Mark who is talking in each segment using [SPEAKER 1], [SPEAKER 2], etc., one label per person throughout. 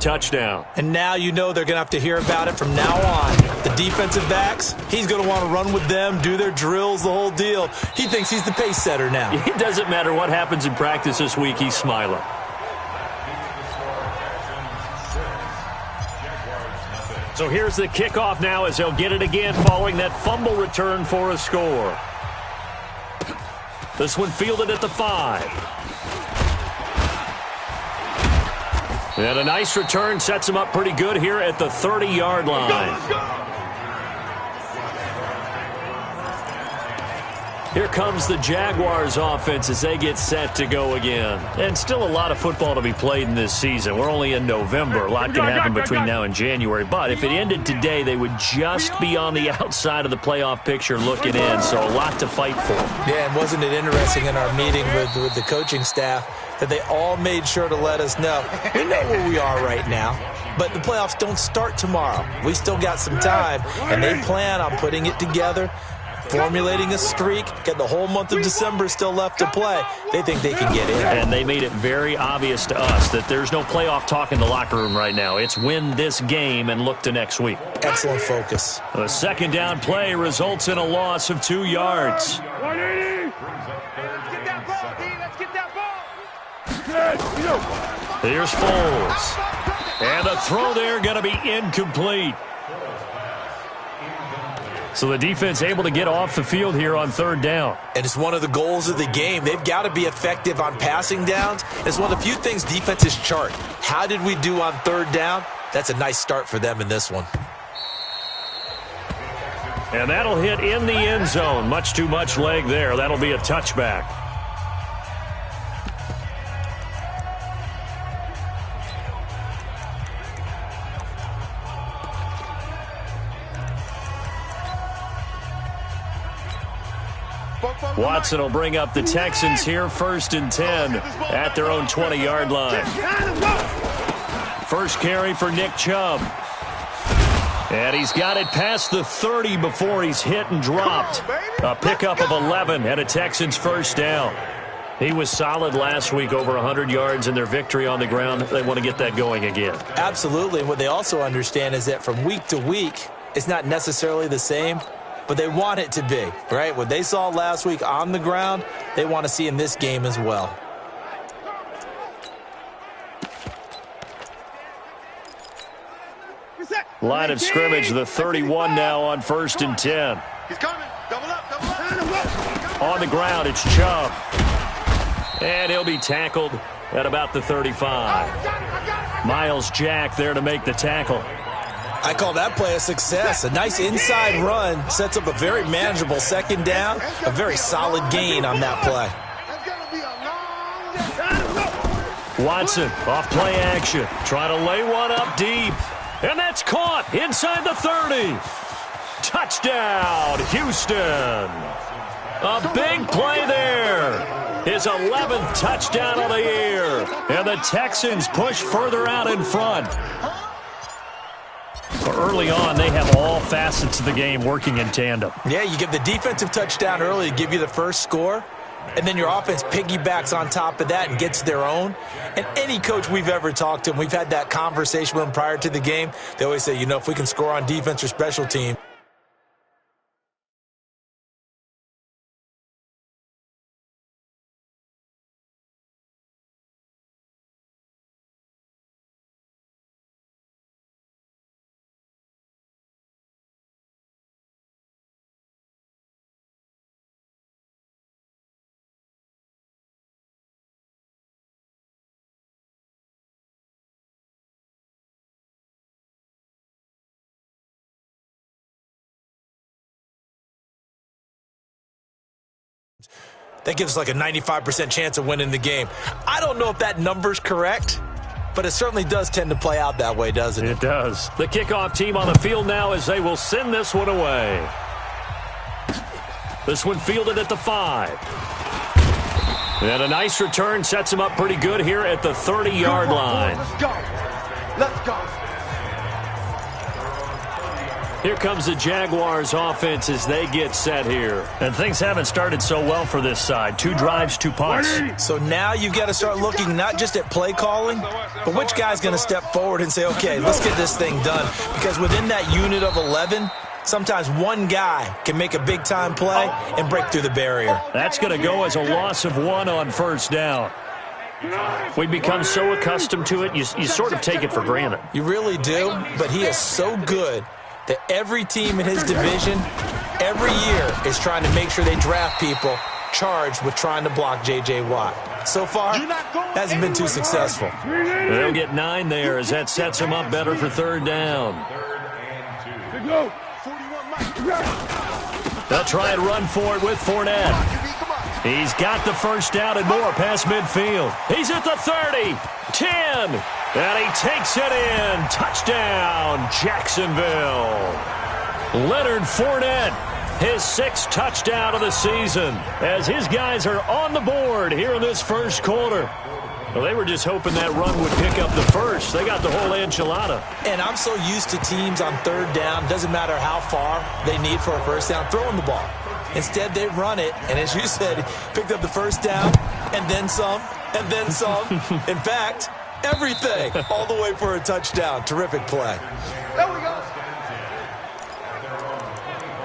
[SPEAKER 1] touchdown.
[SPEAKER 2] And now you know they're going to have to hear about it from now on. The defensive backs, he's going to want to run with them, do their drills, the whole deal. He thinks he's the pace setter now.
[SPEAKER 1] It doesn't matter what happens in practice this week, he's smiling. So here's the kickoff now as they'll get it again following that fumble return for a score. This one fielded at the 5. And a nice return sets him up pretty good here at the 30-yard line. Here comes the Jaguars offense as they get set to go again. And still a lot of football to be played in this season. We're only in November. A lot can happen between now and January. But if it ended today, they would just be on the outside of the playoff picture looking in. So a lot to fight for.
[SPEAKER 2] Yeah, and wasn't it interesting in our meeting with the coaching staff that they all made sure to let us know. We know where we are right now, but the playoffs don't start tomorrow. We still got some time, and they plan on putting it together, formulating a streak, get the whole month of December still left to play. They think they can get in.
[SPEAKER 1] And they made it very obvious to us that there's no playoff talk in the locker room right now. It's win this game and look to next week.
[SPEAKER 2] Excellent focus.
[SPEAKER 1] The second down play results in a loss of 2 yards. Here's Foles. And the throw there going to be incomplete. So the defense able to get off the field here on third down.
[SPEAKER 2] And it's one of the goals of the game. They've got to be effective on passing downs. It's one of the few things defenses chart. How did we do on third down? That's a nice start for them in this one.
[SPEAKER 1] And that'll hit in the end zone. Much too much leg there. That'll be a touchback. Watson will bring up the Texans here, 1st and 10 at their own 20-yard line. First carry for Nick Chubb. And he's got it past the 30 before he's hit and dropped. A pickup of 11 and a Texans first down. He was solid last week, over 100 yards in their victory on the ground. They want to get that going again.
[SPEAKER 2] Absolutely. And what they also understand is that from week to week, it's not necessarily the same, but they want it to be, right? What they saw last week on the ground, they want to see in this game as well.
[SPEAKER 1] Line of scrimmage, the 31 now on 1st and 10.
[SPEAKER 3] He's coming. Double up.
[SPEAKER 1] On the ground, it's Chubb. And he'll be tackled at about the 35. Miles Jack there to make the tackle.
[SPEAKER 2] I call that play a success. A nice inside run sets up a very manageable second down. A very solid gain on that play.
[SPEAKER 1] Watson off play action. Trying to lay one up deep. And that's caught inside the 30. Touchdown, Houston. A big play there. His 11th touchdown of the year. And the Texans push further out in front. So early on, they have all facets of the game working in tandem.
[SPEAKER 2] Yeah, you get the defensive touchdown early to give you the first score, and then your offense piggybacks on top of that and gets their own. And any coach we've ever talked to, and we've had that conversation with them prior to the game, they always say, you know, if we can score on defense or special team, that gives us like a 95% chance of winning the game. I don't know if that number's correct, but it certainly does tend to play out that way, doesn't it?
[SPEAKER 1] It does. The kickoff team on the field now as they will send this one away. This one fielded at the 5. And a nice return sets him up pretty good here at the 30-yard line.
[SPEAKER 3] Let's go. Let's go.
[SPEAKER 1] Here comes the Jaguars offense as they get set here. And things haven't started so well for this side. 2 drives, 2 punts.
[SPEAKER 2] So now you've got to start looking not just at play calling, but which guy's going to step forward and say, okay, let's get this thing done. Because within that unit of 11, sometimes one guy can make a big-time play and break through the barrier.
[SPEAKER 1] That's going to go as a loss of 1 on first down. We become so accustomed to it, you sort of take it for granted.
[SPEAKER 2] You really do, but he is so good that every team in his division every year is trying to make sure they draft people charged with trying to block J.J. Watt. So far, hasn't been too successful.
[SPEAKER 1] They'll get 9 there as that sets him up better for third down. They'll try and run for it with Fournette. He's got the first down and more past midfield. He's at the 30, 10, and he takes it in. Touchdown, Jacksonville. Leonard Fournette, his 6th touchdown of the season, as his guys are on the board here in this first quarter. Well, they were just hoping that run would pick up the first. They got the whole enchilada.
[SPEAKER 2] And I'm so used to teams on third down, doesn't matter how far they need for a first down, throwing the ball. Instead, they run it, and as you said, picked up the first down, and then some, and then some. In fact, everything, all the way for a touchdown. Terrific play.
[SPEAKER 3] There we go.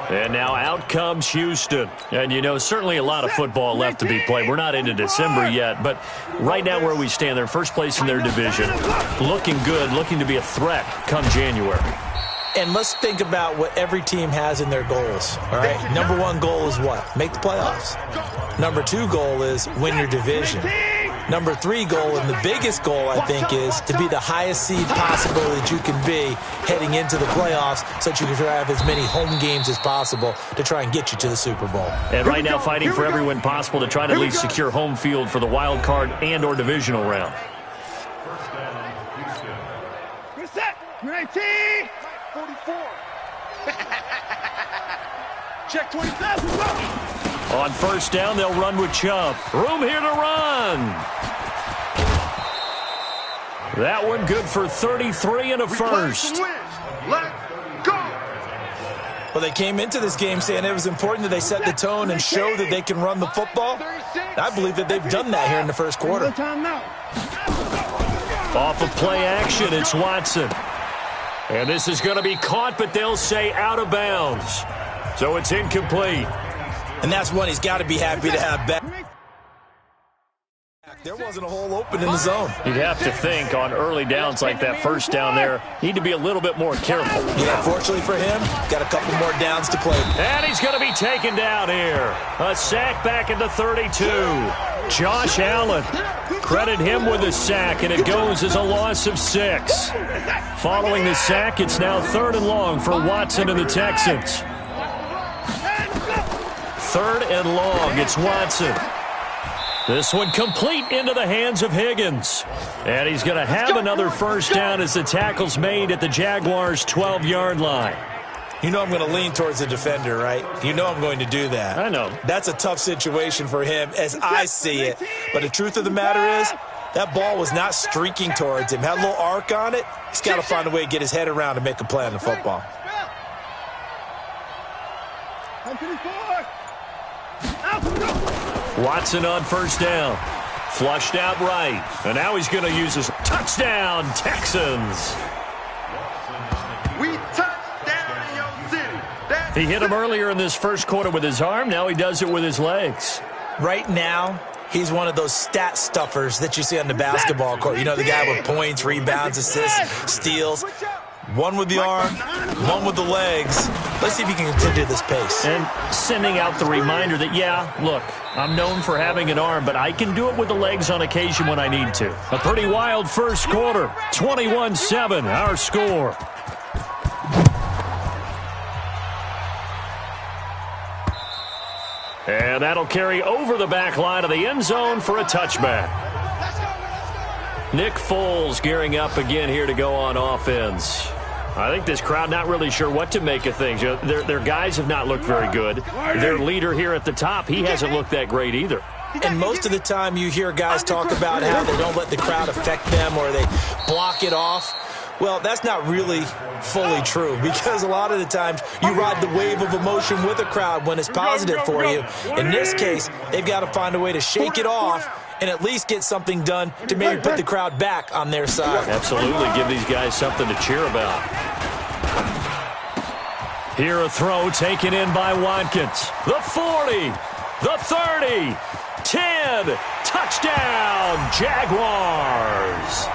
[SPEAKER 1] And now out comes Houston. And, you know, certainly a lot of football left to be played. We're not into December yet, but right now where we stand, they're first place in their division. Looking good, looking to be a threat come January.
[SPEAKER 2] And let's think about what every team has in their goals, all right? Number 1 goal is what? Make the playoffs. Number 2 goal is win your division. Number 3 goal, and the biggest goal, I think, is to be the highest seed possible that you can be heading into the playoffs so that you can have as many home games as possible to try and get you to the Super Bowl.
[SPEAKER 1] And right now fighting for every win possible to try to at least secure home field for the wild card and or divisional round.
[SPEAKER 3] Good set. 19. 44. Check 27.
[SPEAKER 1] On first down, they'll run with Chubb. Room here to run. That one good for 33 and a first.
[SPEAKER 3] Let's go.
[SPEAKER 2] Well, they came into this game saying it was important that they set the tone and show that they can run the football. And I believe that they've done that here in the first quarter.
[SPEAKER 1] Off of play action, it's Watson. And this is going to be caught, but they'll say out of bounds. So it's incomplete.
[SPEAKER 2] And that's one he's got to be happy to have back. There wasn't a hole open in the zone.
[SPEAKER 1] You'd have to think on early downs like that first down there, need to be a little bit more careful.
[SPEAKER 2] Yeah, fortunately for him, got a couple more downs to play.
[SPEAKER 1] And he's going to be taken down here. A sack back at the 32. Josh Allen. Credit him with a sack, and it goes as a loss of 6. Following the sack, it's now 3rd and long for Watson and the Texans. 3rd and long, it's Watson. This one complete into the hands of Higgins. And he's going to have another first down as the tackle's made at the Jaguars' 12-yard line.
[SPEAKER 2] You know I'm going to lean towards the defender, right? You know I'm going to do that.
[SPEAKER 1] I know.
[SPEAKER 2] That's a tough situation for him as I see it. But the truth of the matter is, that ball was not streaking towards him. Had a little arc on it. He's got to find a way to get his head around and make a play on the football.
[SPEAKER 1] Watson on first down. Flushed out right. And now he's going to use his touchdown, Texans.
[SPEAKER 3] We touched down in your city.
[SPEAKER 1] He hit him earlier in this first quarter with his arm. Now he does it with his legs.
[SPEAKER 2] Right now, he's one of those stat stuffers that you see on the basketball court. You know, the guy with points, rebounds, assists, steals. One with the arm, one with the legs. Let's see if he can continue this pace.
[SPEAKER 1] And sending out the reminder that, yeah, look, I'm known for having an arm, but I can do it with the legs on occasion when I need to. A pretty wild first quarter. 21-7, our score. And that'll carry over the back line of the end zone for a touchback. Nick Foles gearing up again here to go on offense. I think this crowd not really sure what to make of things. You know, their guys have not looked very good. Their leader here at the top, he hasn't looked that great either.
[SPEAKER 2] And most of the time you hear guys talk about how they don't let the crowd affect them or they block it off. Well, that's not really fully true because a lot of the times you ride the wave of emotion with a crowd when it's positive for you. In this case, they've got to find a way to shake it off and at least get something done to maybe put the crowd back on their side.
[SPEAKER 1] Absolutely. Give these guys something to cheer about. Here a throw taken in by Watkins. The 40, the 30, 10, touchdown, Jaguars.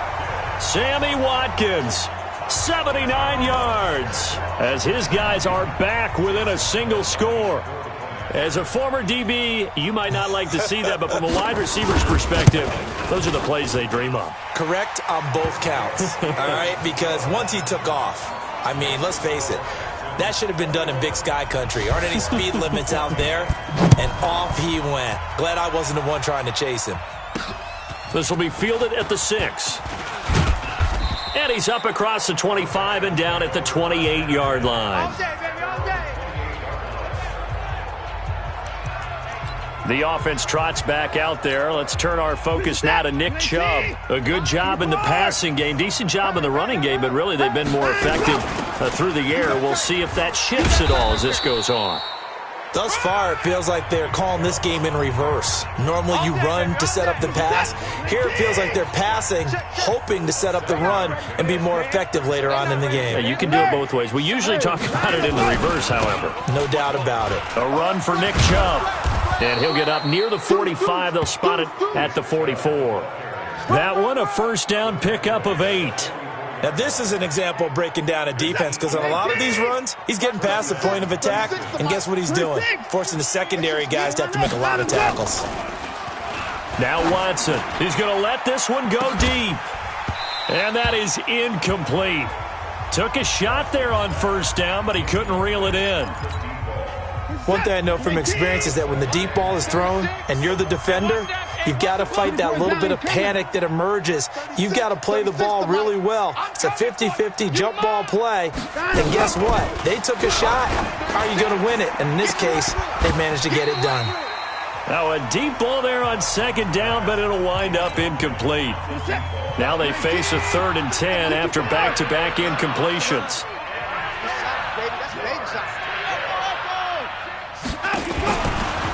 [SPEAKER 1] Sammy Watkins, 79 yards, as his guys are back within a single score. As a former DB, you might not like to see that, but from a wide receiver's perspective, those are the plays they dream of.
[SPEAKER 2] Correct on both counts, all right? Because once he took off, I mean, let's face it, that should have been done in Big Sky Country. Aren't any speed limits out there? And off he went. Glad I wasn't the one trying to chase him.
[SPEAKER 1] This will be fielded at the 6. And he's up across the 25 and down at the 28-yard line.
[SPEAKER 3] All day, baby, all day.
[SPEAKER 1] The offense trots back out there. Let's turn our focus now to Nick Chubb. A good job in the passing game, decent job in the running game, but really they've been more effective through the air. We'll see if that shifts at all as this goes on.
[SPEAKER 2] Thus far, it feels like they're calling this game in reverse. Normally you run to set up the pass. Here it feels like they're passing, hoping to set up the run and be more effective later on in the game.
[SPEAKER 1] Yeah, you can do it both ways. We usually talk about it in the reverse, however.
[SPEAKER 2] No doubt about it.
[SPEAKER 1] A run for Nick Chubb. And he'll get up near the 45. They'll spot it at the 44. That one, a first down pickup of 8.
[SPEAKER 2] Now, this is an example of breaking down a defense because on a lot of these runs, he's getting past the point of attack, and guess what he's doing? Forcing the secondary guys to have to make a lot of tackles.
[SPEAKER 1] Now Watson is going to let this one go deep. And that is incomplete. Took a shot there on first down, but he couldn't reel it in.
[SPEAKER 2] One thing I know from experience is that when the deep ball is thrown and you're the defender, you've got to fight that little bit of panic that emerges. You've got to play the ball really well. It's a 50-50 jump ball play. And guess what? They took a shot. How are you going to win it? And in this case, they managed to get it done.
[SPEAKER 1] Now a deep ball there on second down, but it'll wind up incomplete. Now they face a 3rd and 10 after back-to-back incompletions.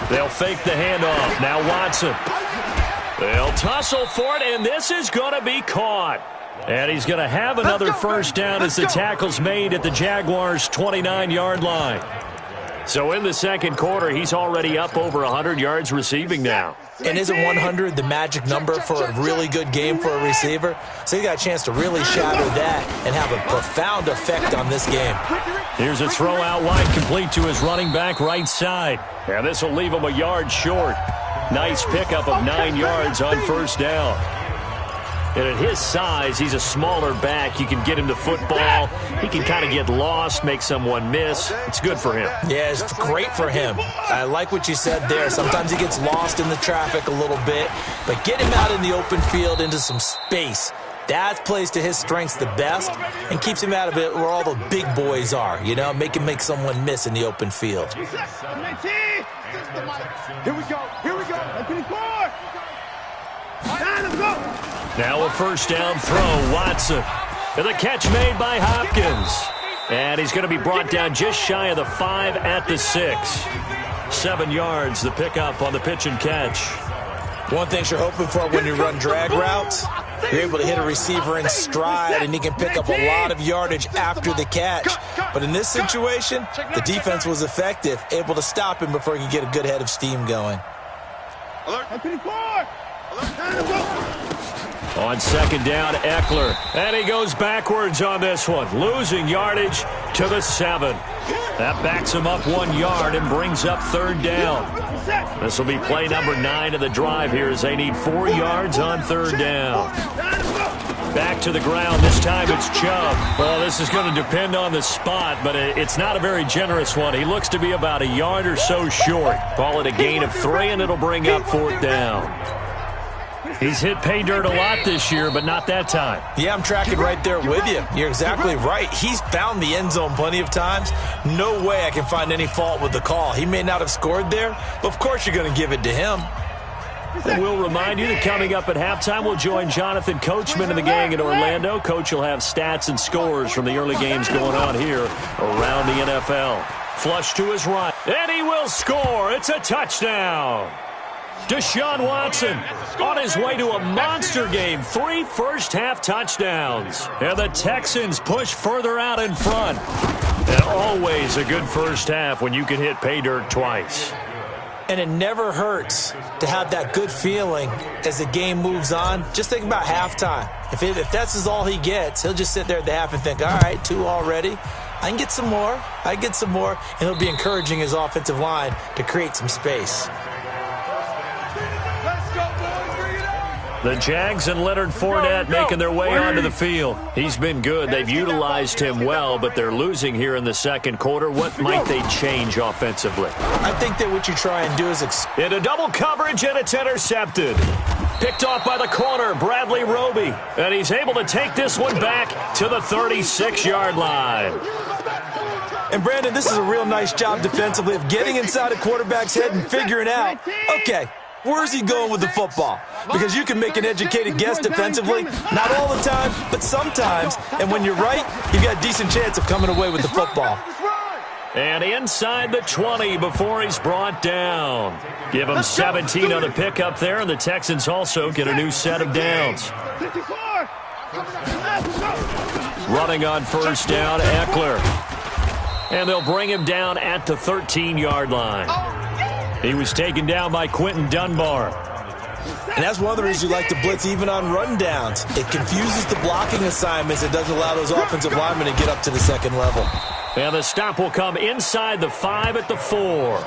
[SPEAKER 1] They'll fake the handoff. Now Watson. They'll tussle for it, and this is going to be caught. And he's going to have another first down as the tackle's made at the Jaguars' 29-yard line. So in the second quarter, he's already up over 100 yards receiving now.
[SPEAKER 2] And isn't 100 the magic number for a really good game for a receiver? So he got a chance to really shatter that and have a profound effect on this game.
[SPEAKER 1] Here's a throw out wide, complete to his running back right side. And this will leave him a yard short. Nice pickup of 9 yards on first down. And at his size, he's a smaller back. You can get him the football. He can kind of get lost, make someone miss. It's good for him.
[SPEAKER 2] Yeah, it's great for him. I like what you said there. Sometimes he gets lost in the traffic a little bit. But get him out in the open field into some space. That plays to his strengths the best and keeps him out of it where all the big boys are, you know, make someone miss in the open field.
[SPEAKER 3] Here we go. Here we go. Let's go.
[SPEAKER 1] Now a first down throw, Watson. And the catch made by Hopkins. And he's going to be brought down just shy of the 5 at the 6. 7 yards, the pickup on the pitch and catch.
[SPEAKER 2] One thing you're hoping for when you run drag routes, you're able to hit a receiver in stride, and he can pick up a lot of yardage after the catch. But in this situation, the defense was effective, able to stop him before he could get a good head of steam going.
[SPEAKER 1] On second down, Eckler. And he goes backwards on this one, losing yardage to the 7. That backs him up 1 yard and brings up 3rd down. This will be play number 9 of the drive here as they need 4 yards on 3rd down. Back to the ground. This time it's Chubb. Well, this is going to depend on the spot, but it's not a very generous one. He looks to be about a yard or so short. Call it a gain of 3, and it'll bring up 4th down. He's hit pay dirt a lot this year, but not that time.
[SPEAKER 2] Yeah, I'm tracking right there with you. You're exactly right. He's found the end zone plenty of times. No way I can find any fault with the call. He may not have scored there, but of course you're going to give it to him.
[SPEAKER 1] And we'll remind you that coming up at halftime, we'll join Jonathan Coachman and the gang in Orlando. Coach will have stats and scores from the early games going on here around the NFL. Flush to his right, and he will score. It's a touchdown. Deshaun Watson on his way to a monster game. 3 first-half touchdowns. And the Texans push further out in front. And always a good first half when you can hit pay dirt twice.
[SPEAKER 2] And it never hurts to have that good feeling as the game moves on. Just think about halftime. If that's all he gets, he'll just sit there at the half and think, all right, 2 already. I can get some more. And he'll be encouraging his offensive line to create some space.
[SPEAKER 1] The Jags and Leonard Fournette making their way onto the field. He's been good. They've utilized him well, but they're losing here in the second quarter. What might they change offensively?
[SPEAKER 2] I think that what you try and do is
[SPEAKER 1] into double coverage, and it's intercepted. Picked off by the corner, Bradley Roby. And he's able to take this one back to the 36-yard line.
[SPEAKER 2] And, Brandon, this is a real nice job defensively of getting inside a quarterback's head and figuring out, okay, where's he going with the football? Because you can make an educated guess defensively, not all the time, but sometimes. And when you're right, you've got a decent chance of coming away with the football.
[SPEAKER 1] And inside the 20 before he's brought down. Give him 17 on the pickup there, and the Texans also get a new set of downs. Running on first down, Eckler. And they'll bring him down at the 13-yard line. He was taken down by Quentin Dunbar.
[SPEAKER 2] And that's one of the reasons you like to blitz even on rundowns. It confuses the blocking assignments. It doesn't allow those offensive linemen to get up to the second level.
[SPEAKER 1] And the stop will come inside the 5 at the 4.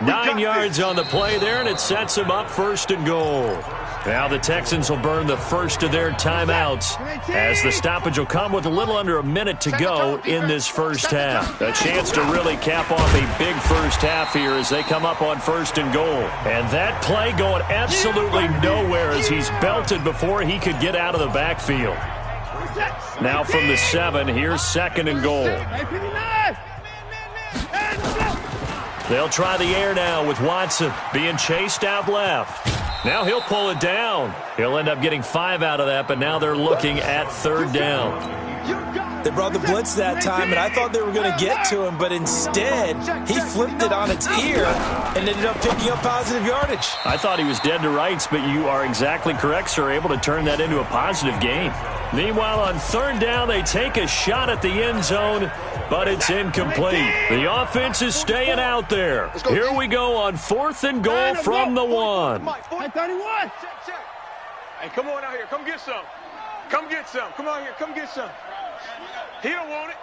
[SPEAKER 1] 9 yards on the play there, and it sets them up first and goal. Now the Texans will burn the first of their timeouts as the stoppage will come with a little under a minute to go in this first half. A chance to really cap off a big first half here as they come up on first and goal. And that play going absolutely nowhere as he's belted before he could get out of the backfield. Now from the 7, here's second and goal. They'll try the air now with Watson being chased out left. Now he'll pull it down. He'll end up getting 5 out of that, but now they're looking at third down.
[SPEAKER 2] They brought the blitz that time, and I thought they were going to get to him, but instead he flipped it on its ear and ended up picking up positive yardage.
[SPEAKER 1] I thought he was dead to rights, but you are exactly correct, sir, able to turn that into a positive gain. Meanwhile, on third down, they take a shot at the end zone, but it's incomplete. The offense is staying out there. Here we go on fourth and goal from the 1.
[SPEAKER 3] Hey, come on out here. Come get some. Come get some. Come on here. Come get some. He don't want it.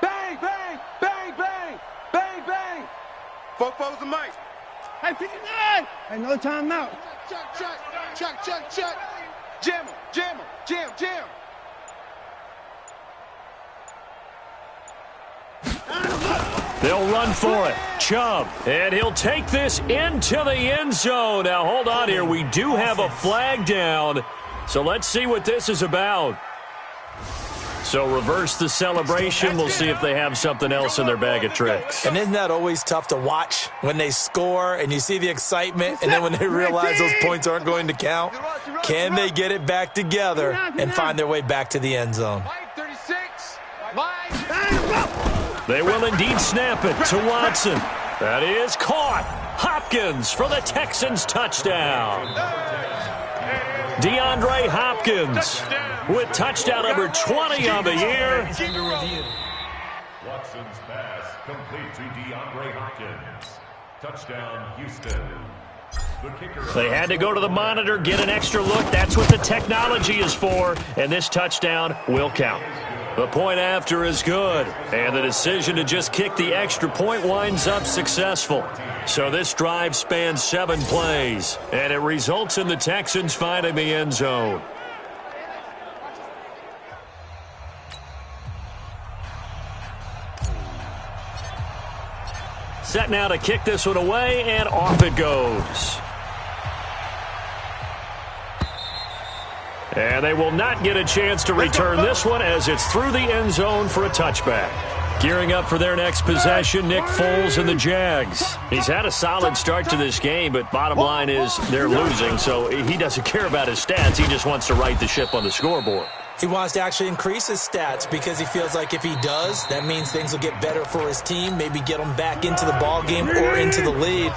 [SPEAKER 3] Bang, bang, bang, bang, bang, bang. Four's the mic. Hey, 59. Hey, no timeout. Check. Jam him. Jam.
[SPEAKER 1] They'll run for it. Chubb. And he'll take this into the end zone. Now, hold on here. We do have a flag down. So let's see what this is about. So reverse the celebration. We'll see if they have something else in their bag of tricks.
[SPEAKER 2] And isn't that always tough to watch when they score and you see the excitement and then when they realize those points aren't going to count? Can they get it back together and find their way back to the end zone?
[SPEAKER 1] They will indeed snap it to Watson. That is caught. Hopkins for the Texans touchdown. DeAndre Hopkins with touchdown number 20 on the year.
[SPEAKER 4] Watson's pass complete to DeAndre Hopkins. Touchdown, Houston.
[SPEAKER 1] They had to go to the monitor, get an extra look. That's what the technology is for, and this touchdown will count. The point after is good, and the decision to just kick the extra point winds up successful. So this drive spans 7 plays, and it results in the Texans finding the end zone. Set now to kick this one away, and off it goes. And they will not get a chance to return this one as it's through the end zone for a touchback. Gearing up for their next possession, Nick Foles and the Jags. He's had a solid start to this game, but bottom line is they're losing, so he doesn't care about his stats. He just wants to right the ship on the scoreboard.
[SPEAKER 2] He wants to actually increase his stats because he feels like if he does, that means things will get better for his team, maybe get him back into the ball game or into the lead.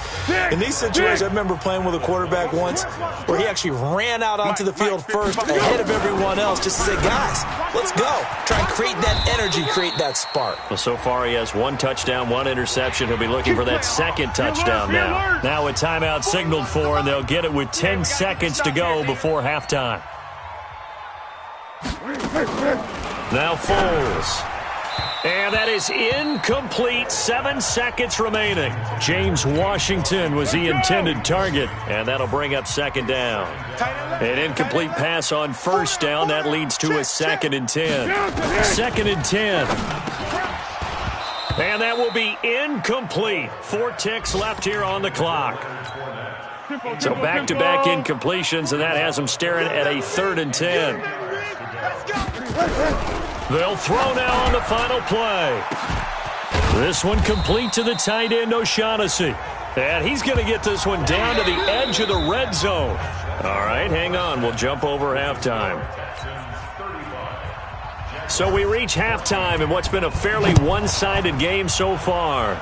[SPEAKER 2] In these situations, I remember playing with a quarterback once where he actually ran out onto the field first ahead of everyone else just to say, guys, let's go. Try and create that energy, create that spark.
[SPEAKER 1] Well, so far he has 1 touchdown, 1 interception. He'll be looking for that second touchdown now. Now a timeout signaled for, and they'll get it with 10 seconds to go before halftime. Now Foles. And that is incomplete. 7 seconds remaining. James Washington was the intended target, and that'll bring up second down. An incomplete pass on first down. That leads to a 2nd and 10. 2nd and 10. And that will be incomplete. 4 ticks left here on the clock. So back-to-back incompletions, and that has them staring at a 3rd and 10. They'll throw now on the final play. This one complete to the tight end, O'Shaughnessy. And he's going to get this one down to the edge of the red zone. All right, hang on. We'll jump over halftime. So we reach halftime in what's been a fairly one-sided game so far.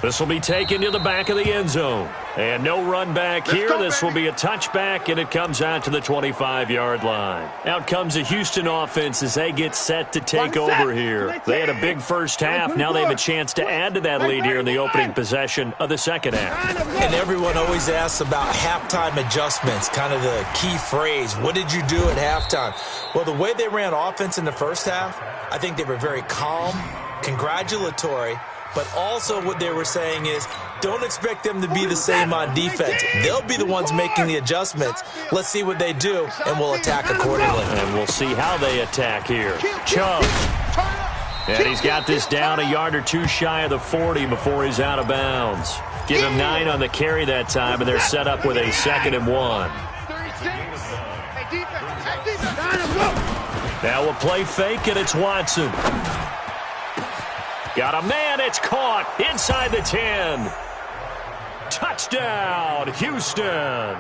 [SPEAKER 1] This will be taken to the back of the end zone. And no run back here. This will be a touchback, and it comes out to the 25-yard line. Out comes the Houston offense as they get set to take over here. They had a big first half. Now they have a chance to add to that lead here in the opening possession of the second half.
[SPEAKER 2] And everyone always asks about halftime adjustments, kind of the key phrase. What did you do at halftime? Well, the way they ran offense in the first half, I think they were very calm, congratulatory, but also what they were saying is don't expect them to be the same on defense. They'll be the ones making the adjustments. Let's see what they do, and we'll attack accordingly.
[SPEAKER 1] And we'll see how they attack here. Chubb. And he's got this down a yard or 2 shy of the 40 before he's out of bounds. Give him 9 on the carry that time, and they're set up with a 2nd and 1. Now we'll play fake, and it's Watson. Got a man, it's caught inside the 10. Touchdown, Houston.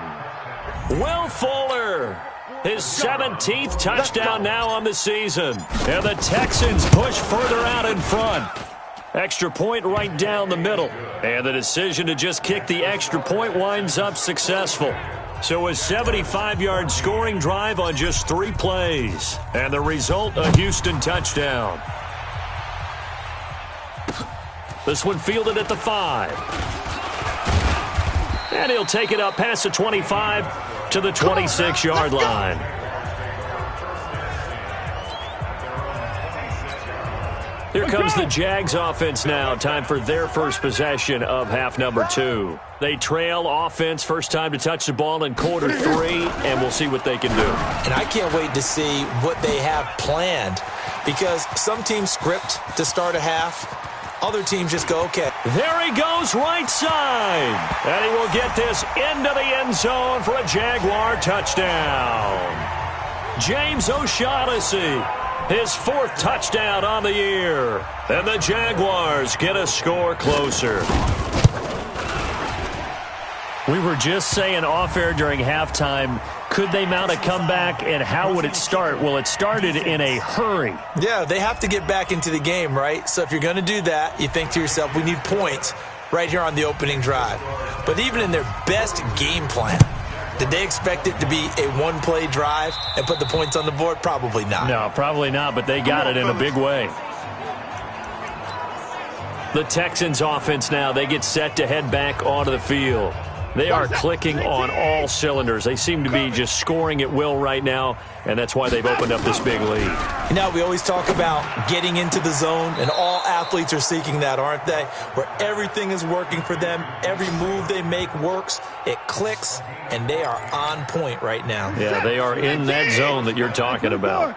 [SPEAKER 1] Will Fuller, his 17th touchdown now on the season. And the Texans push further out in front. Extra point right down the middle. And the decision to just kick the extra point winds up successful. So a 75-yard scoring drive on just 3 plays. And the result, a Houston touchdown. This one fielded at the 5. And he'll take it up past the 25 to the 26-yard line. Here comes the Jags offense now. Time for their first possession of half number 2. They trail offense, first time to touch the ball in quarter 3, and we'll see what they can do.
[SPEAKER 2] And I can't wait to see what they have planned because some teams script to start a half. Other teams just go, okay.
[SPEAKER 1] There he goes right side. And he will get this into the end zone for a Jaguar touchdown. James O'Shaughnessy, his 4th touchdown on the year. And the Jaguars get a score closer. We were just saying off-air during halftime, could they mount a comeback, and how would it start? Well, it started in a hurry.
[SPEAKER 2] Yeah, they have to get back into the game, right? So if you're going to do that, you think to yourself, we need points right here on the opening drive. But even in their best game plan, did they expect it to be a one-play drive and put the points on the board? Probably not.
[SPEAKER 1] No, probably not, but they got it in a big way. The Texans offense now, they get set to head back onto the field. They are clicking on all cylinders. They seem to be just scoring at will right now, and that's why they've opened up this big lead.
[SPEAKER 2] You know, we always talk about getting into the zone, and all athletes are seeking that, aren't they? Where everything is working for them, every move they make works, it clicks, and they are on point right now.
[SPEAKER 1] Yeah, they are in that zone that you're talking about.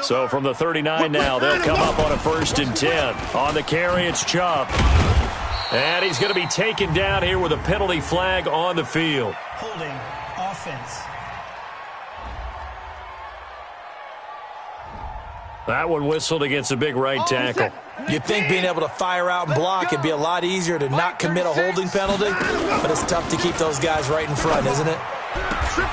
[SPEAKER 1] So from the 39 now, they'll come up on a 1st and 10. On the carry, it's Chubb. And he's going to be taken down here with a penalty flag on the field.
[SPEAKER 5] Holding offense.
[SPEAKER 1] That one whistled against a big right tackle.
[SPEAKER 2] You'd think being able to fire out and block it'd be a lot easier to not commit a holding penalty, but it's tough to keep those guys right in front, isn't it?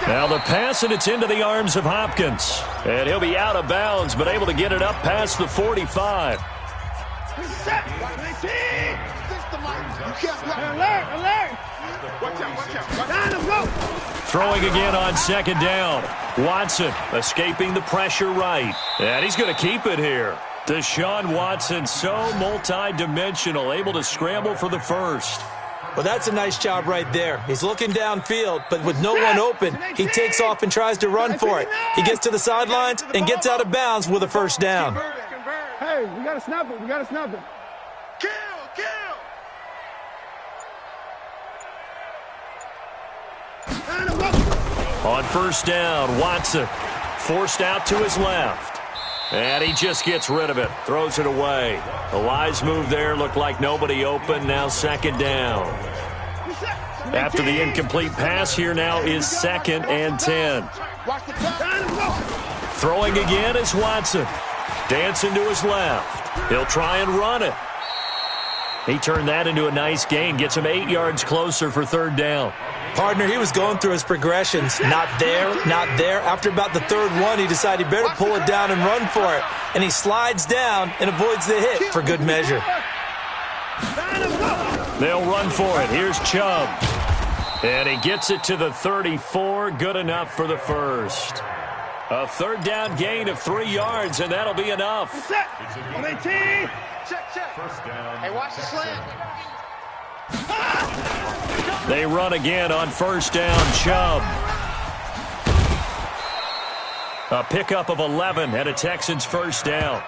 [SPEAKER 1] Now the pass, and it's into the arms of Hopkins. And he'll be out of bounds, but able to get it up past the 45. Throwing again on second down. Watson escaping the pressure right. And he's going to keep it here. Deshaun Watson, so multi-dimensional, able to scramble for the first.
[SPEAKER 2] Well, that's a nice job right there. He's looking downfield, but with no one open, he takes off and tries to run for it. He gets to the sidelines and gets out of bounds with a first down.
[SPEAKER 5] Hey, we got to snap it. We got to snap it.
[SPEAKER 3] Kill!
[SPEAKER 1] On first down, Watson forced out to his left. And he just gets rid of it, throws it away. A wise move there, looked like nobody open, now second down. After the incomplete pass, here now is 2nd and 10. Throwing again is Watson. Dancing to his left. He'll try and run it. He turned that into a nice gain, gets him 8 yards closer for third down.
[SPEAKER 2] Partner, he was going through his progressions. Not there, not there. After about the third one, he decided he better pull it down and run for it. And he slides down and avoids the hit for good measure.
[SPEAKER 1] They'll run for it. Here's Chubb. And he gets it to the 34. Good enough for the first. A third down gain of 3 yards, and that'll be enough.
[SPEAKER 3] Check. Hey, watch the slant.
[SPEAKER 1] They run again on first down. Chubb. A pickup of 11 and a Texans first down.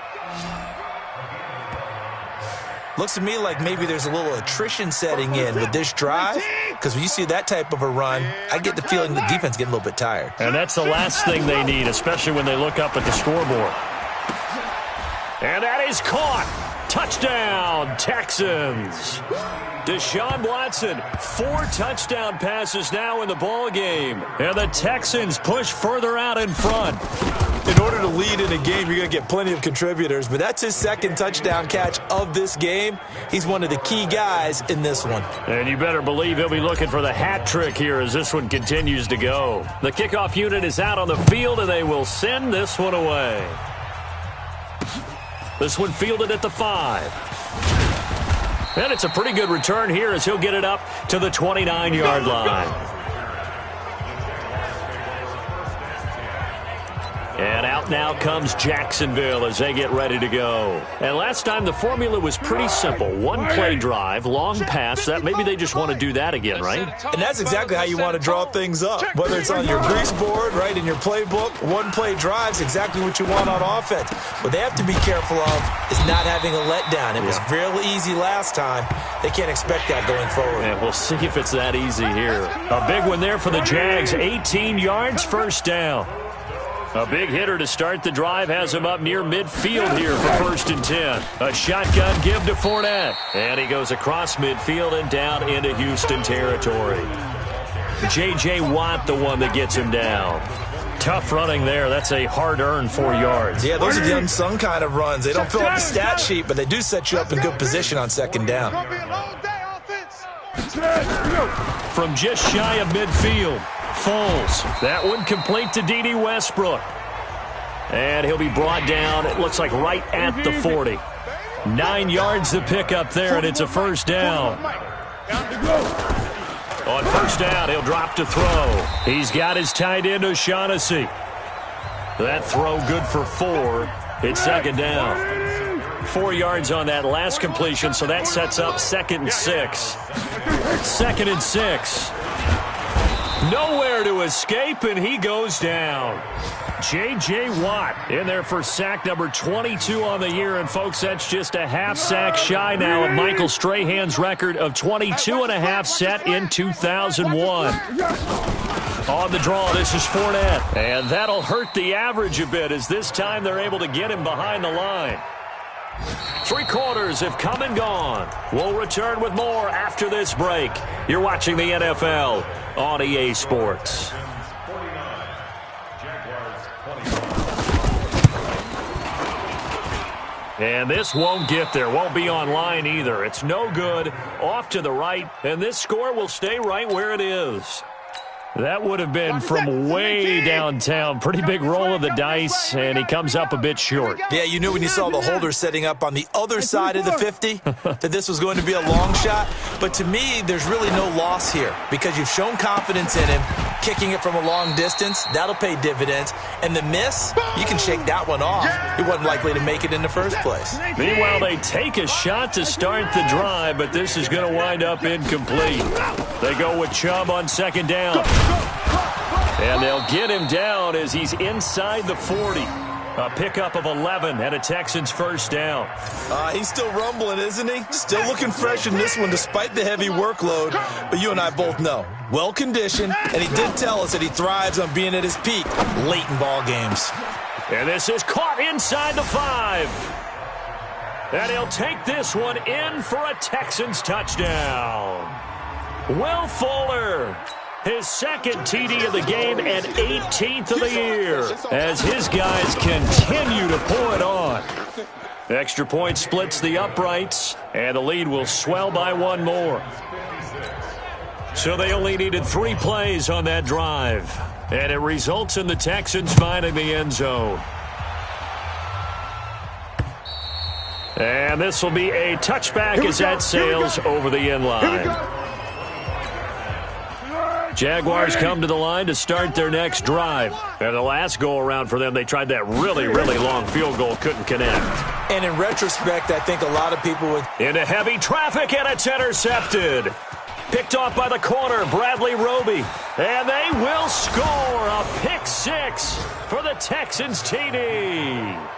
[SPEAKER 2] Looks to me like maybe there's a little attrition setting in with this drive, because when you see that type of a run, I get the feeling the defense getting a little bit tired.
[SPEAKER 1] And that's the last thing they need, especially when they look up at the scoreboard. And that is caught. Touchdown, Texans. Deshaun Watson, 4 touchdown passes now in the ball game. And the Texans push further out in front.
[SPEAKER 2] In order to lead in a game, you're going to get plenty of contributors, but that's his 2nd touchdown catch of this game. He's one of the key guys in this one.
[SPEAKER 1] And you better believe he'll be looking for the hat trick here as this one continues to go. The kickoff unit is out on the field, and they will send this one away. This one fielded at the 5. And it's a pretty good return here as he'll get it up to the 29-yard line. And out now comes Jacksonville as they get ready to go. And last time the formula was pretty simple. 1 play drive, long pass. That maybe they just want to do that again, right?
[SPEAKER 2] And that's exactly how you want to draw things up. Whether it's on your grease board, right, in your playbook, 1 play drive is exactly what you want on offense. What they have to be careful of is not having a letdown. It was real easy last time. They can't expect that going forward.
[SPEAKER 1] And we'll see if it's that easy here. A big one there for the Jags. 18 yards, first down. A big hitter to start the drive has him up near midfield here for 1st and 10. A shotgun give to Fournette. And he goes across midfield and down into Houston territory. J.J. Watt, the one that gets him down. Tough running there. That's a hard-earned 4 yards.
[SPEAKER 2] Yeah, those are the unsung kind of runs. They don't fill up the stat sheet, but they do set you up in good position on second down.
[SPEAKER 1] From just shy of midfield. Foles. That one complete to D.D. Westbrook. And he'll be brought down, it looks like right at the 40. 9 yards to pick up there, and it's a first down. On first down, he'll drop to throw. He's got his tight end, O'Shaughnessy. That throw good for 4. It's second down. 4 yards on that last completion, so that sets up 2nd and 6. 2nd and 6. Nowhere to escape, and he goes down. J.J. Watt in there for sack number 22 on the year. And, folks, that's just a half sack shy now of Michael Strahan's record of 22.5 set in 2001. On the draw, this is Fournette. And that'll hurt the average a bit as this time they're able to get him behind the line. 3 quarters have come and gone. We'll return with more after this break. You're watching the NFL on EA Sports. And this won't get there, won't be online either. It's no good, off to the right, and this score will stay right where it is. That would have been from way downtown. Pretty big roll of the dice, and he comes up a bit short.
[SPEAKER 2] Yeah, you knew when you saw the holder setting up on the other side of the 50 that this was going to be a long shot. But to me, there's really no loss here because you've shown confidence in him. Kicking it from a long distance, that'll pay dividends. And the miss, you can shake that one off. He wasn't likely to make it in the first place.
[SPEAKER 1] Meanwhile, they take a shot to start the drive, but this is going to wind up incomplete. They go with Chubb on second down. And they'll get him down as he's inside the 40. A pickup of 11 and a Texans first down.
[SPEAKER 2] He's still rumbling, isn't he? Still looking fresh in this one despite the heavy workload. But you and I both know, well-conditioned, and he did tell us that he thrives on being at his peak late in ball games.
[SPEAKER 1] And this is caught inside the 5. And he'll take this one in for a Texans touchdown. Will Fuller, his second TD of the game and 18th of the year, as his guys continue to pour it on. Extra point splits the uprights, and the lead will swell by one more. So they only needed 3 plays on that drive, and it results in the Texans finding the end zone. And this will be a touchback as that sails over the end line. Jaguars come to the line to start their next drive. And the last go-around for them, they tried that really, really long field goal, couldn't connect.
[SPEAKER 2] And in retrospect, I think a lot of people would...
[SPEAKER 1] Into heavy traffic, and it's intercepted. Picked off by the corner, Bradley Roby. And they will score a pick 6 for the Texans TD.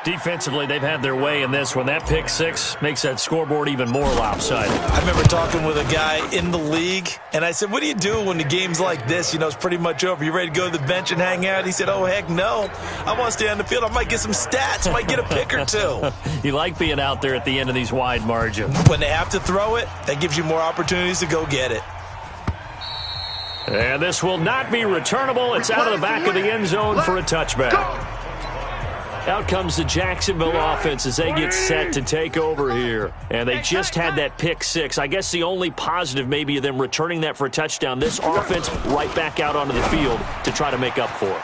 [SPEAKER 1] Defensively, they've had their way in this one. That pick 6 makes that scoreboard even more lopsided.
[SPEAKER 2] I remember talking with a guy in the league, and I said, what do you do when the game's like this? You know, it's pretty much over. You ready to go to the bench and hang out? He said, oh, heck no. I want to stay on the field. I might get some stats. Might get a pick or 2.
[SPEAKER 1] You like being out there at the end of these wide margins.
[SPEAKER 2] When they have to throw it, that gives you more opportunities to go get it.
[SPEAKER 1] And this will not be returnable. It's out of the back of the end zone for a touchback. Out comes the Jacksonville offense as they get set to take over here. And they just had that pick 6. I guess the only positive maybe of them returning that for a touchdown. This offense right back out onto the field to try to make up for it.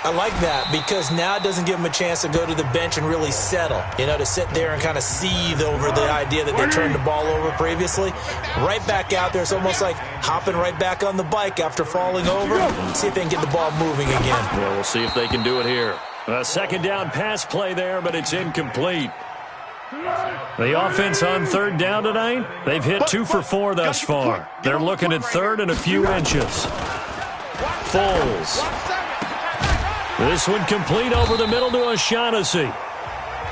[SPEAKER 2] I like that because now it doesn't give them a chance to go to the bench and really settle. You know, to sit there and kind of seethe over the idea that they turned the ball over previously. Right back out there. It's almost like hopping right back on the bike after falling over. See if they can get the ball moving again.
[SPEAKER 1] Yeah, we'll see if they can do it here. A second down pass play there, but it's incomplete. The offense on third down tonight, they've hit 2 for 4 thus far. They're looking at third and a few inches. Foles. This one complete over the middle to O'Shaughnessy.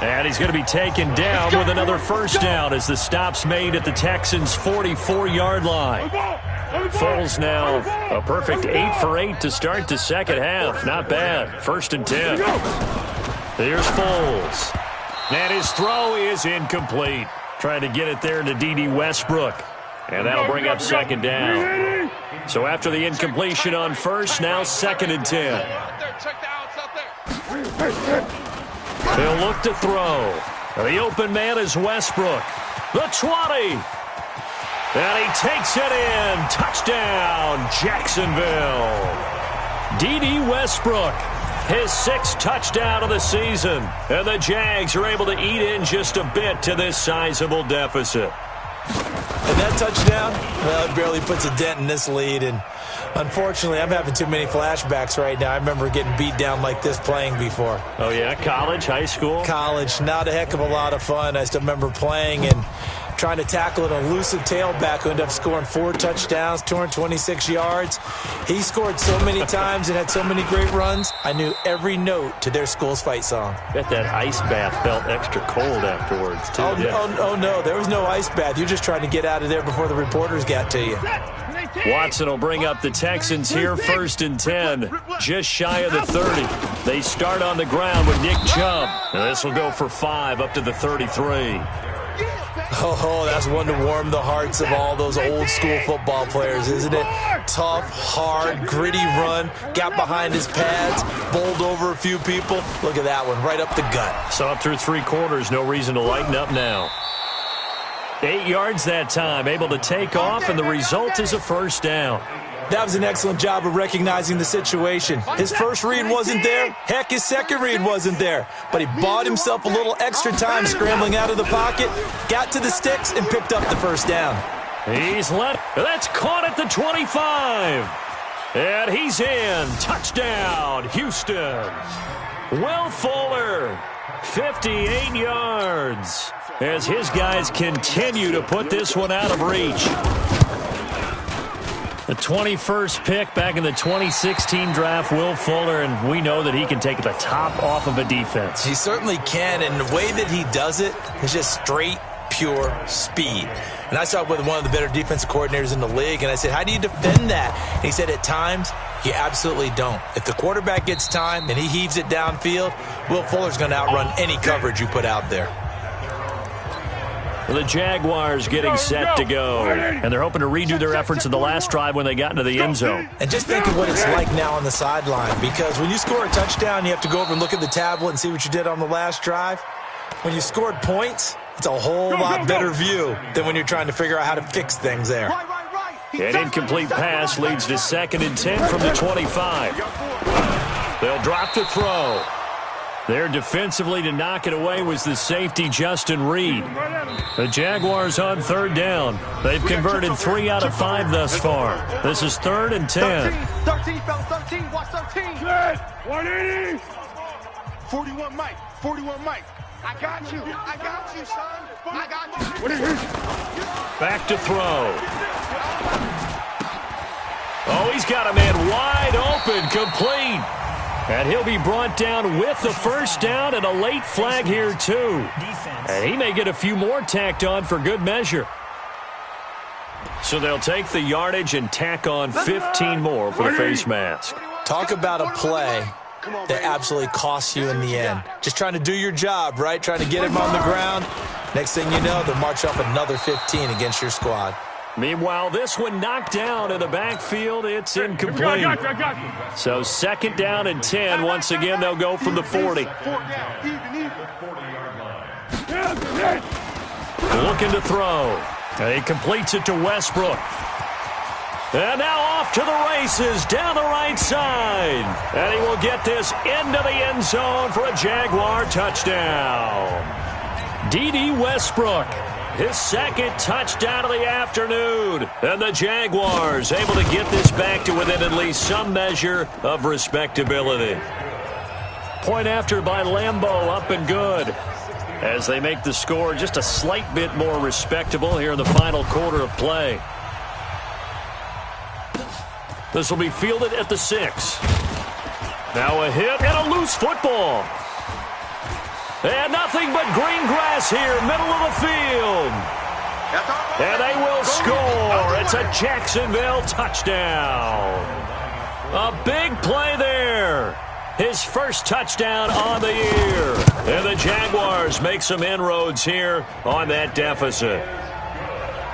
[SPEAKER 1] And he's going to be taken down with another first down as the stop's made at the Texans' 44-yard line. Foles now a perfect 8 for 8 to start the second half. Not bad. 1st and 10. Here's Foles. And his throw is incomplete. Trying to get it there to D.D. Westbrook. And that'll bring up second down. So after the incompletion on first, now 2nd and 10. He'll look to throw. The open man is Westbrook. The 20. And he takes it in. Touchdown, Jacksonville. D.D. Westbrook, his 6th touchdown of the season. And the Jags are able to eat in just a bit to this sizable deficit.
[SPEAKER 2] And that touchdown, well, it barely puts a dent in this lead. And unfortunately, I'm having too many flashbacks right now. I remember getting beat down like this playing before.
[SPEAKER 1] Oh, yeah? College, high school?
[SPEAKER 2] College. Not a heck of a lot of fun. I still remember playing and trying to tackle an elusive tailback who ended up scoring 4 touchdowns, 226 yards. He scored so many times and had so many great runs, I knew every note to their school's fight song.
[SPEAKER 1] Bet that ice bath felt extra cold afterwards, too.
[SPEAKER 2] Oh, no, there was no ice bath. You're just trying to get out of there before the reporters got to you.
[SPEAKER 1] Watson will bring up the Texans here, 1st and 10, just shy of the 30. They start on the ground with Nick Chubb. And this will go for 5 up to the 33.
[SPEAKER 2] Oh, that's one to warm the hearts of all those old school football players, isn't it? Tough, hard, gritty run, got behind his pads, bowled over a few people. Look at that one, right up the gut.
[SPEAKER 1] So up through 3 quarters, no reason to lighten up now. 8 yards that time, able to take off, and the result is a first down.
[SPEAKER 2] That was an excellent job of recognizing the situation. His first read wasn't there. Heck, his second read wasn't there. But he bought himself a little extra time scrambling out of the pocket, got to the sticks, and picked up the first down.
[SPEAKER 1] He's left. That's caught at the 25. And he's in. Touchdown, Houston. Will Fuller, 58 yards, as his guys continue to put this one out of reach. The 21st pick back in the 2016 draft, Will Fuller, and we know that he can take the top off of a defense.
[SPEAKER 2] He certainly can, and the way that he does it is just straight, pure speed. And I saw it with one of the better defensive coordinators in the league, and I said, how do you defend that? And he said, at times, you absolutely don't. If the quarterback gets time and he heaves it downfield, Will Fuller's going to outrun any coverage you put out there.
[SPEAKER 1] The Jaguars getting set to go, and they're hoping to redo their efforts in the last drive when they got into the end zone.
[SPEAKER 2] And just think of what it's like now on the sideline, because when you score a touchdown, you have to go over and look at the tablet and see what you did on the last drive. When you scored points, it's a whole lot better view than when you're trying to figure out how to fix things there.
[SPEAKER 1] An incomplete pass leads to 2nd and 10 from the 25. They'll drop to throw. There defensively to knock it away was the safety, Justin Reed. The Jaguars on 3rd down. They've converted 3 out of 5 thus far. This is 3rd and 10.
[SPEAKER 3] 13, fellas, 13, watch 13. 180. 41 Mike, 41 Mike. I got you, son. I got you.
[SPEAKER 1] Back to throw. Oh, he's got a man wide open, complete. And he'll be brought down with the first down and a late flag here, too. And he may get a few more tacked on for good measure. So they'll take the yardage and tack on 15 more for the face mask.
[SPEAKER 2] Talk about a play that absolutely costs you in the end. Just trying to do your job, right? Trying to get him on the ground. Next thing you know, they'll march off another 15 against your squad.
[SPEAKER 1] Meanwhile, this one knocked down in the backfield. It's incomplete.
[SPEAKER 5] I got you.
[SPEAKER 1] So 2nd down and 10. Once again, they'll go from the 40. Looking to throw. And he completes it to Westbrook. And now off to the races down the right side. And he will get this into the end zone for a Jaguar touchdown. D.D. Westbrook. His 2nd touchdown of the afternoon. And the Jaguars able to get this back to within at least some measure of respectability. Point after by Lambeau, up and good. As they make the score just a slight bit more respectable here in the final quarter of play. This will be fielded at the 6. Now a hit and a loose football. And nothing but green grass here, middle of the field. And they will score. It's a Jacksonville touchdown. A big play there. His first touchdown on the year. And the Jaguars make some inroads here on that deficit.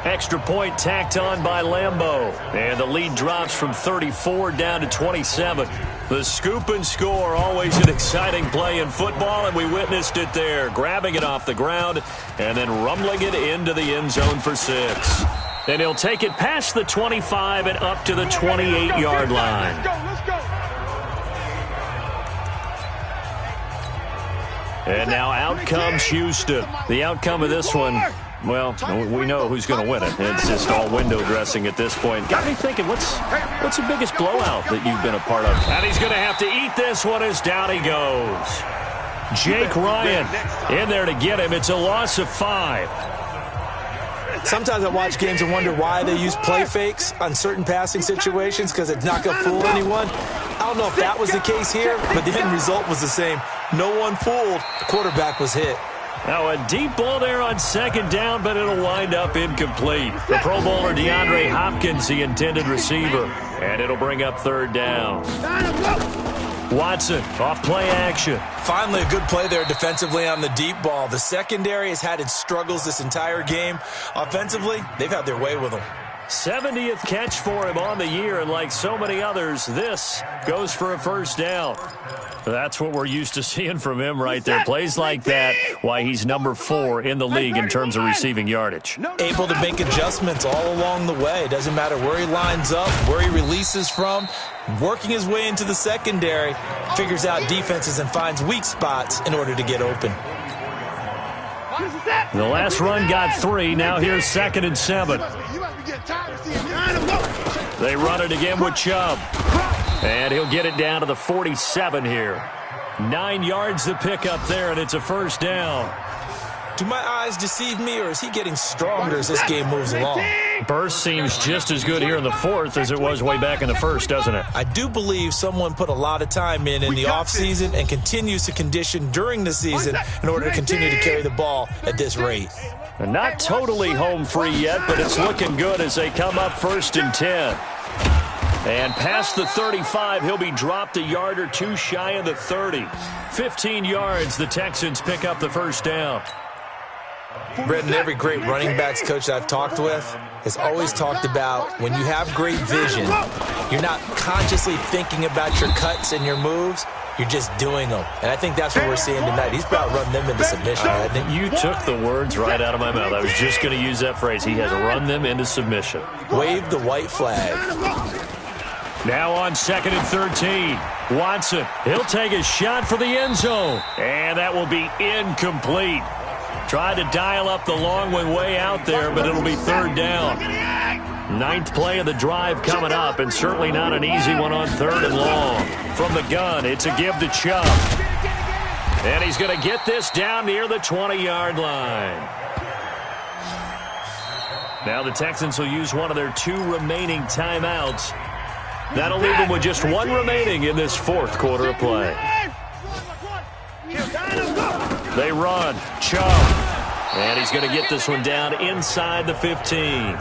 [SPEAKER 1] Extra point tacked on by Lambeau. And the lead drops from 34 down to 27. The scoop and score, always an exciting play in football, and we witnessed it there. Grabbing it off the ground and then rumbling it into the end zone for 6. And he'll take it past the 25 and up to the 28-yard line.
[SPEAKER 3] Let's go.
[SPEAKER 1] And now out comes Houston. The outcome of this one, well, we know who's going to win it. It's just all window dressing at this point. Got me thinking, what's the biggest blowout that you've been a part of? And he's going to have to eat this one as down he goes. Jake Ryan in there to get him. It's a loss of 5.
[SPEAKER 2] Sometimes I watch games and wonder why they use play fakes on certain passing situations, because it's not going to fool anyone. I don't know if that was the case here, but the end result was the same. No one fooled. The quarterback was hit.
[SPEAKER 1] Now a deep ball there on 2nd down, but it'll wind up incomplete. The Pro Bowler DeAndre Hopkins, the intended receiver, and it'll bring up 3rd down. Watson off play action.
[SPEAKER 2] Finally a good play there defensively on the deep ball. The secondary has had its struggles this entire game. Offensively, they've had their way with them.
[SPEAKER 1] 70th catch for him on the year, and like so many others, this goes for a first down. That's what we're used to seeing from him right there. Plays like that, why he's number 4 in the league in terms of receiving yardage.
[SPEAKER 2] Able to make adjustments all along the way. Doesn't matter where he lines up, where he releases from. Working his way into the secondary, figures out defenses and finds weak spots in order to get open.
[SPEAKER 1] The last run got 3. Now here's 2nd and 7. They run it again with Chubb. And he'll get it down to the 47 here. 9 yards to pick up there, and it's a first down.
[SPEAKER 2] Do my eyes deceive me, or is he getting stronger as this game moves along?
[SPEAKER 1] Burst seems just as good here in the 4th as it was way back in the 1st, doesn't it?
[SPEAKER 2] I do believe someone put a lot of time in the offseason and continues to condition during the season in order to continue to carry the ball at this rate.
[SPEAKER 1] And not totally home free yet, but it's looking good as they come up 1st and 10. And past the 35, he'll be dropped a yard or 2 shy of the 30. 15 yards, the Texans pick up the first down.
[SPEAKER 2] Brendan, every great running backs coach I've talked with has always talked about when you have great vision, you're not consciously thinking about your cuts and your moves, you're just doing them. And I think that's what we're seeing tonight. He's about run them into submission, hasn't he?
[SPEAKER 1] You took the words right out of my mouth. I was just going to use that phrase. He has run them into submission.
[SPEAKER 2] Wave the white flag.
[SPEAKER 1] Now on 2nd and 13. Watson, he'll take a shot for the end zone. And that will be incomplete. Tried to dial up the long one way out there, but it'll be 3rd down. 9th play of the drive coming up, and certainly not an easy one on 3rd and long. From the gun, it's a give to Chubb. And he's going to get this down near the 20-yard line. Now the Texans will use one of their 2 remaining timeouts. That'll leave them with just 1 remaining in this 4th quarter of play. They run. Chubb. And he's going to get this one down inside the 15.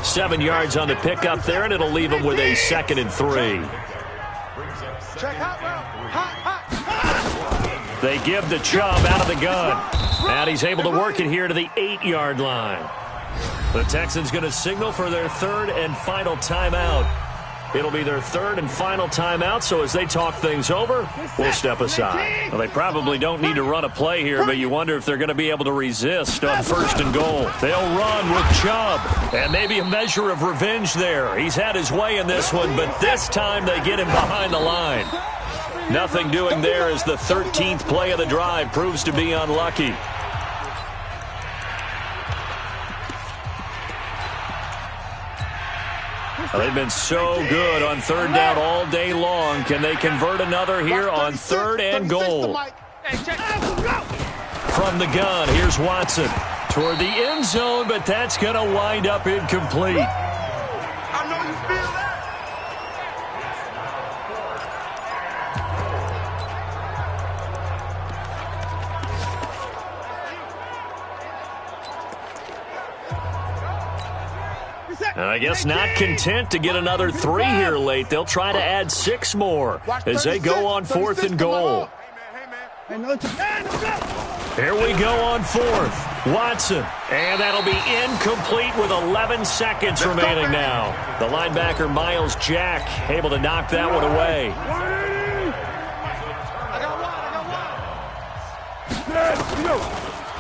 [SPEAKER 1] 7 yards on the pickup there, and it'll leave him with a 2nd and 3. They give the Chubb out of the gun. And he's able to work it here to the 8-yard line. The Texans going to signal for their 3rd and final timeout. It'll be their 3rd and final timeout, so as they talk things over, we'll step aside. Well, they probably don't need to run a play here, but you wonder if they're going to be able to resist on 1st and goal. They'll run with Chubb, and maybe a measure of revenge there. He's had his way in this one, but this time they get him behind the line. Nothing doing there as the 13th play of the drive proves to be unlucky. They've been so good on 3rd down all day long. Can they convert another here on 3rd and goal? From the gun, here's Watson toward the end zone, but that's going to wind up incomplete.
[SPEAKER 3] I know you feel that.
[SPEAKER 1] And I guess not content to get another 3 here late. They'll try to add 6 more as they go on 4th and goal. Here we go on 4th. Watson. And that'll be incomplete with 11 seconds remaining now. The linebacker, Miles Jack, able to knock that one away.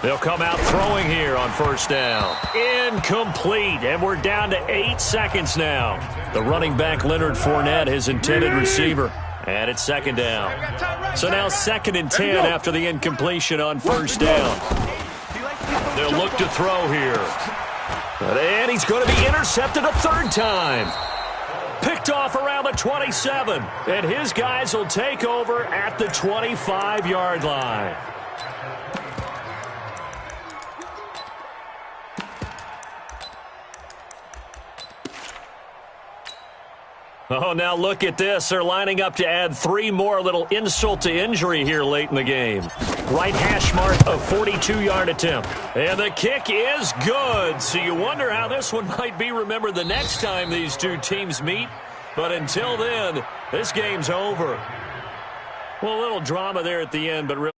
[SPEAKER 1] They'll come out throwing here on 1st down. Incomplete, and we're down to 8 seconds now. The running back, Leonard Fournette, his intended receiver. And it's 2nd down. So now 2nd and 10 after the incompletion on 1st down. They'll look to throw here. And he's going to be intercepted a 3rd time. Picked off around the 27. And his guys will take over at the 25-yard line. Oh, now look at this. They're lining up to add 3 more, little insult to injury here late in the game. Right hash mark, a 42-yard attempt. And the kick is good. So you wonder how this one might be remembered the next time these 2 teams meet. But until then, this game's over. Well, a little drama there at the end, but really